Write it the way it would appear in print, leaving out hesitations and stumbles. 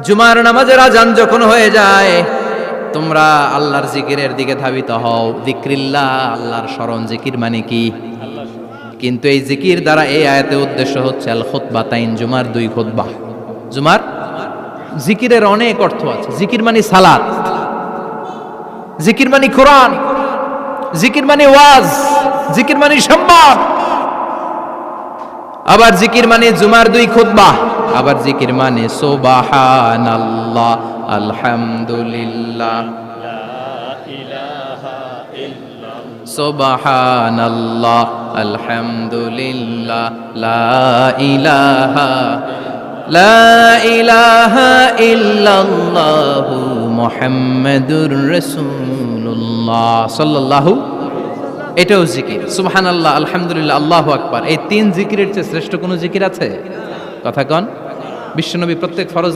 জুমার নামাজের আজান যখন হয়ে যায় তোমরা আল্লাহর জিকিরের দিকে ধাবিত হও। যিকরিল্লাহ, আল্লাহর স্মরণ। জিকির মানে কি? কিন্তু এই জিকির দ্বারা এই আয়াতে উদ্দেশ্য হচ্ছে আল খুতবাতাইন, জুমার 2 খুতবা। জুমার জিকিরের অনেক অর্থ আছে। জিকির মানে সালাত, জিকির মানে কোরআন, জিকির মানে ওয়াজ, জিকির মানে সম্মান। আবার জিকির মানে জুমার 2 খুতবা। আবার জিকির মানে সুবহানাল্লাহ, আলহামদুলিল্লাহ, সুবহানাল্লাহ, আলহামদুলিল্লাহ, লা ইলাহা ইল্লাল্লাহু মুহাম্মাদুর রাসূলুল্লাহ সাল্লাল্লাহু। এটাও জিকির। সুবহানাল্লাহ, আলহামদুলিল্লাহ, আল্লাহু আকবার। এই 3 জিকিরের চেয়ে শ্রেষ্ঠ কোনো জিকির আছে? কথা কন। বিশ্বনবী প্রত্যেক ফরজ